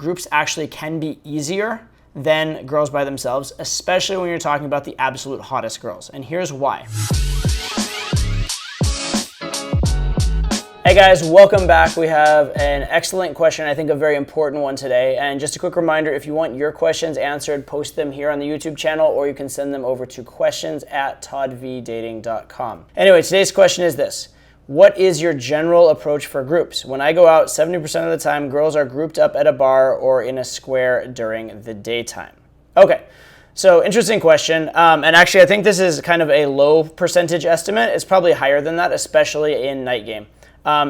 Groups actually can be easier than girls by themselves, especially when you're talking about the absolute hottest girls. And here's why. Hey guys, welcome back. We have an excellent question, I think a very important one today. And just a quick reminder, if you want your questions answered, post them here on the YouTube channel, or you can send them over to questions@toddvdating.com. Anyway, today's question is this. What is your general approach for groups? When I go out, 70% of the time, girls are grouped up at a bar or in a square during the daytime. Okay, so interesting question. And actually, I think this is kind of a low percentage estimate. It's probably higher than that, especially in night game.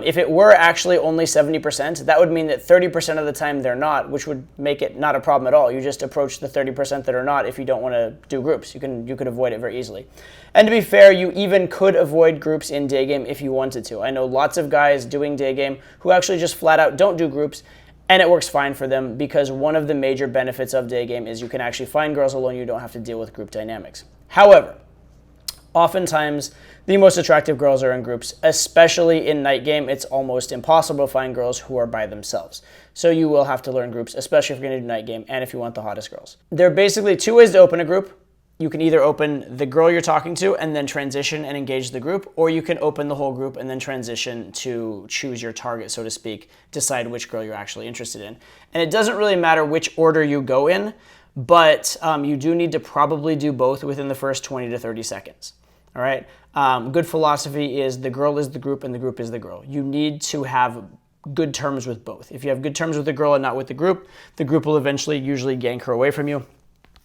If it were actually only 70%, that would mean that 30% of the time they're not, which would make it not a problem at all. You just approach the 30% that are not if you don't want to do groups. You could avoid it very easily. And to be fair, you even could avoid groups in day game if you wanted to. I know lots of guys doing day game who actually just flat out don't do groups, and it works fine for them because one of the major benefits of day game is you can actually find girls alone. You don't have to deal with group dynamics. However, oftentimes, the most attractive girls are in groups, especially in night game. It's almost impossible to find girls who are by themselves. So you will have to learn groups, especially if you're going to do night game and if you want the hottest girls. There are basically two ways to open a group. You can either open the girl you're talking to and then transition and engage the group, or you can open the whole group and then transition to choose your target, so to speak, decide which girl you're actually interested in. And it doesn't really matter which order you go in, but you do need to probably do both within the first 20 to 30 seconds. All right. Good philosophy is the girl is the group and the group is the girl. You need to have good terms with both. If you have good terms with the girl and not with the group will eventually usually yank her away from you.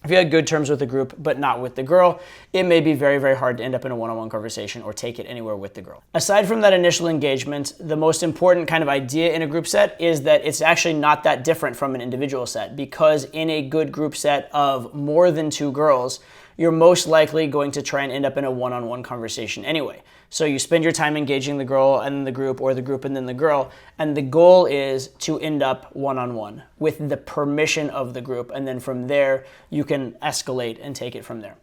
If you had good terms with the group but not with the girl, it may be very, very hard to end up in a one-on-one conversation or take it anywhere with the girl. Aside from that initial engagement, the most important kind of idea in a group set is that it's actually not that different from an individual set, because in a good group set of more than two girls, you're most likely going to try and end up in a one-on-one conversation anyway. So you spend your time engaging the girl and then the group, or the group and then the girl, and the goal is to end up one-on-one with the permission of the group, and then from there you can escalate and take it from there.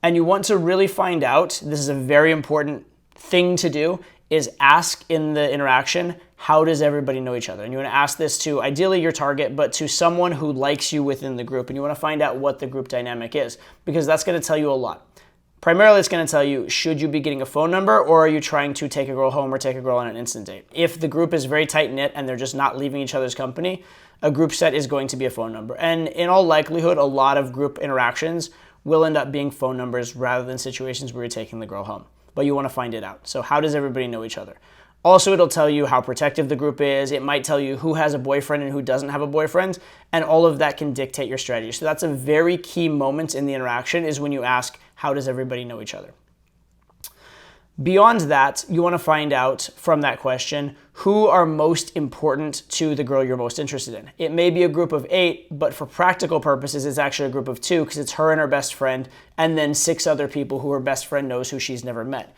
And you want to really find out, this is a very important thing to do, is ask in the interaction, how does everybody know each other? And you want to ask this to ideally your target, but to someone who likes you within the group, and you want to find out what the group dynamic is, because that's going to tell you a lot. Primarily, it's going to tell you, should you be getting a phone number, or are you trying to take a girl home or take a girl on an instant date? If the group is very tight-knit and they're just not leaving each other's company, a group set is going to be a phone number. And in all likelihood, a lot of group interactions will end up being phone numbers rather than situations where you're taking the girl home. But you want to find it out. So how does everybody know each other? Also, it'll tell you how protective the group is. It might tell you who has a boyfriend and who doesn't have a boyfriend, and all of that can dictate your strategy. So that's a very key moment in the interaction, is when you ask, how does everybody know each other? Beyond that, you want to find out from that question, who are most important to the girl you're most interested in. It may be a group of 8, but for practical purposes, it's actually a group of 2, because it's her and her best friend, and then 6 other people who her best friend knows who she's never met.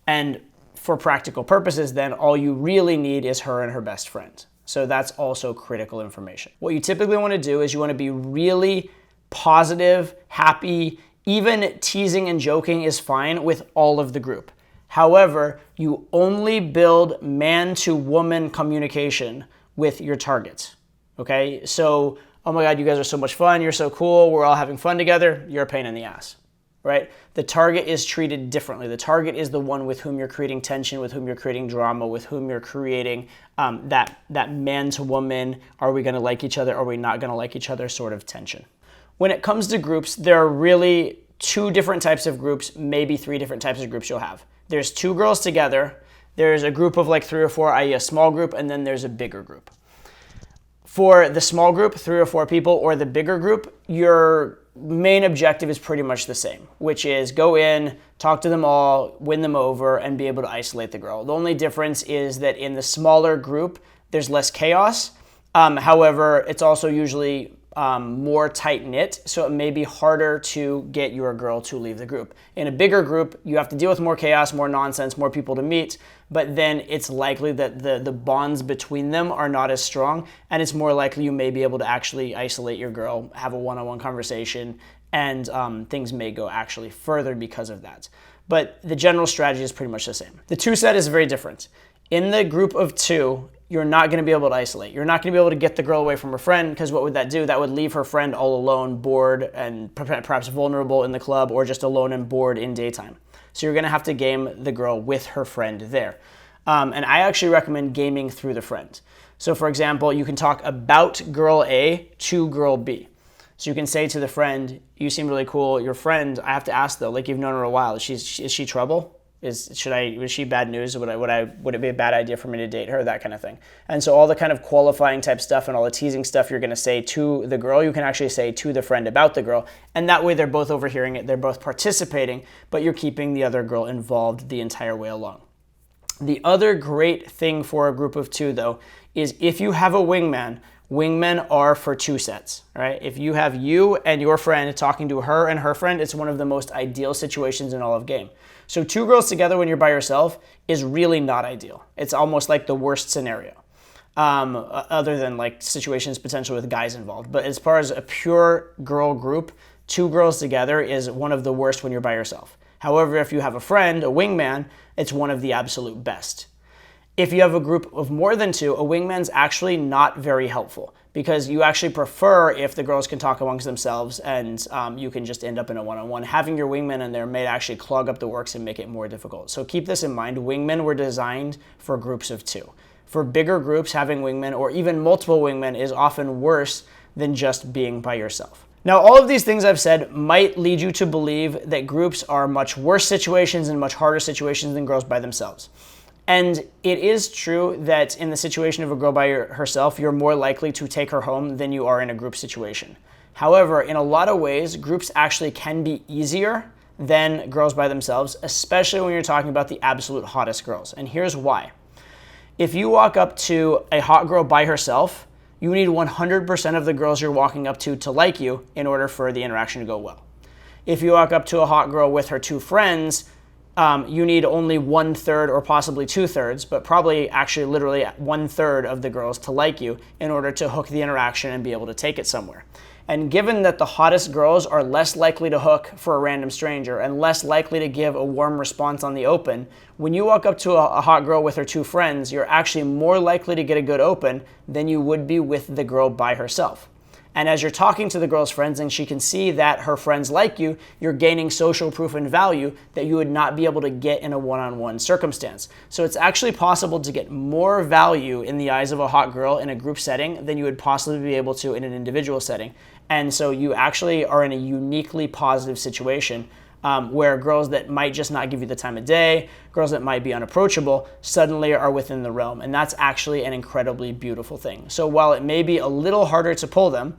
And for practical purposes, then all you really need is her and her best friend. So that's also critical information. What you typically want to do is you want to be really positive, happy, even teasing and joking is fine with all of the group. However, you only build man-to-woman communication with your targets, okay? So, oh my God, you guys are so much fun, you're so cool, we're all having fun together, you're a pain in the ass, right? The target is treated differently. The target is the one with whom you're creating tension, with whom you're creating drama, with whom you're creating that man-to-woman, are we gonna like each other, are we not gonna like each other sort of tension. When it comes to groups, there are really 2 different types of groups, maybe 3 different types of groups you'll have. There's 2 girls together, there's a group of like 3 or 4, i.e. a small group, and then there's a bigger group. For the small group, 3 or 4 people, or the bigger group, your main objective is pretty much the same, which is go in, talk to them all, win them over, and be able to isolate the girl. The only difference is that in the smaller group, there's less chaos. However, it's also usually more tight-knit, so it may be harder to get your girl to leave the group. In a bigger group, you have to deal with more chaos, more nonsense, more people to meet, but then it's likely that the bonds between them are not as strong, and it's more likely you may be able to actually isolate your girl, have a one-on-one conversation, and things may go actually further because of that. But the general strategy is pretty much the same. The 2 set is very different. In the group of 2, you're not going to be able to isolate. You're not going to be able to get the girl away from her friend, because what would that do? That would leave her friend all alone, bored, and perhaps vulnerable in the club, or just alone and bored in daytime. So you're going to have to game the girl with her friend there. And I actually recommend gaming through the friend. So for example, you can talk about girl A to girl B. So you can say to the friend, you seem really cool. Your friend, I have to ask though, like you've known her a while, is she trouble? Is she bad news? Would it be a bad idea for me to date her? That kind of thing. And so all the kind of qualifying type stuff and all the teasing stuff you're going to say to the girl, you can actually say to the friend about the girl. And that way they're both overhearing it. They're both participating, but you're keeping the other girl involved the entire way along. The other great thing for a group of two though, is if you have a wingman, wingmen are for two sets, right? If you have you and your friend talking to her and her friend, it's one of the most ideal situations in all of game. So two girls together when you're by yourself is really not ideal. It's almost like the worst scenario, other than like situations potentially with guys involved. But as far as a pure girl group, two girls together is one of the worst when you're by yourself. However, if you have a friend, a wingman, it's one of the absolute best. If you have a group of more than two, a wingman's actually not very helpful, because you actually prefer if the girls can talk amongst themselves and you can just end up in a one-on-one. Having your wingman in there may actually clog up the works and make it more difficult. So keep this in mind. Wingmen were designed for groups of two. For bigger groups, having wingmen or even multiple wingmen is often worse than just being by yourself. Now, all of these things I've said might lead you to believe that groups are much worse situations and much harder situations than girls by themselves. And it is true that in the situation of a girl by herself, you're more likely to take her home than you are in a group situation. However, in a lot of ways, groups actually can be easier than girls by themselves, especially when you're talking about the absolute hottest girls. And here's why. If you walk up to a hot girl by herself, you need 100% of the girls you're walking up to like you in order for the interaction to go well. If you walk up to a hot girl with her two friends, you need only 1/3 or possibly 2/3, but probably actually literally 1/3 of the girls to like you in order to hook the interaction and be able to take it somewhere. And given that the hottest girls are less likely to hook for a random stranger and less likely to give a warm response on the open, when you walk up to a hot girl with her two friends, you're actually more likely to get a good open than you would be with the girl by herself. And as you're talking to the girl's friends and she can see that her friends like you, you're gaining social proof and value that you would not be able to get in a one-on-one circumstance. So it's actually possible to get more value in the eyes of a hot girl in a group setting than you would possibly be able to in an individual setting. And so you actually are in a uniquely positive situation where girls that might just not give you the time of day, girls that might be unapproachable, suddenly are within the realm. And that's actually an incredibly beautiful thing. So while it may be a little harder to pull them,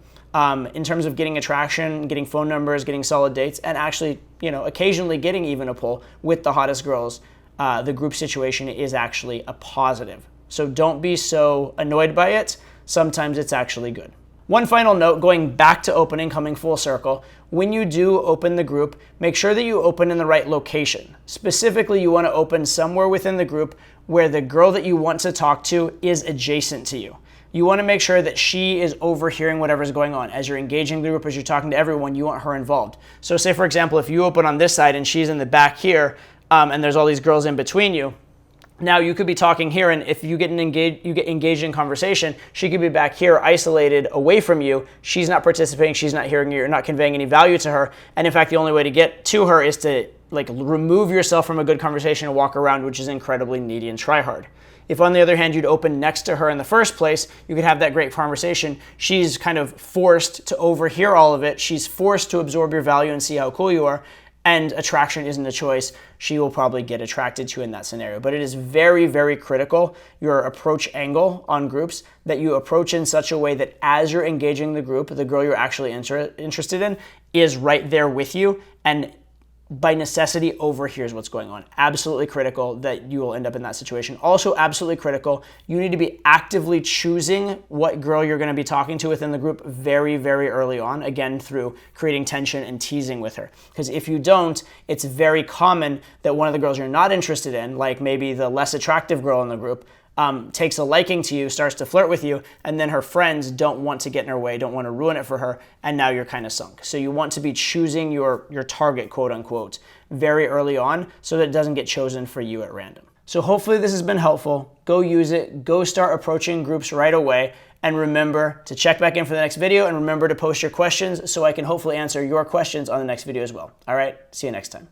in terms of getting attraction, getting phone numbers, getting solid dates, and actually, occasionally getting even a pull with the hottest girls, the group situation is actually a positive. So don't be so annoyed by it. Sometimes it's actually good. One final note, going back to opening, coming full circle, when you do open the group, make sure that you open in the right location. Specifically, you want to open somewhere within the group where the girl that you want to talk to is adjacent to you. You want to make sure that she is overhearing whatever's going on. As you're engaging the group, as you're talking to everyone, you want her involved. So say, for example, if you open on this side and she's in the back here, and there's all these girls in between you, now you could be talking here, and if you get engaged in conversation, she could be back here isolated away from you. She's not participating, she's not hearing you, you're not conveying any value to her. And in fact, the only way to get to her is to remove yourself from a good conversation and walk around, which is incredibly needy and try hard. If on the other hand, you'd open next to her in the first place, you could have that great conversation. She's kind of forced to overhear all of it. She's forced to absorb your value and see how cool you are. And attraction isn't a choice. She will probably get attracted to you in that scenario. But it is very, very critical, your approach angle on groups, that you approach in such a way that as you're engaging the group, the girl you're actually interested in is right there with you and by necessity overhears what's going on. Absolutely critical that you will end up in that situation. Also absolutely critical, you need to be actively choosing what girl you're going to be talking to within the group very, very early on, again, through creating tension and teasing with her. Because if you don't, it's very common that one of the girls you're not interested in, like maybe the less attractive girl in the group, takes a liking to you, starts to flirt with you, and then her friends don't want to get in her way, don't want to ruin it for her, and now you're kind of sunk. So you want to be choosing your target, quote unquote, very early on so that it doesn't get chosen for you at random. So hopefully this has been helpful. Go use it. Go start approaching groups right away. And remember to check back in for the next video, and remember to post your questions so I can hopefully answer your questions on the next video as well. All right, see you next time.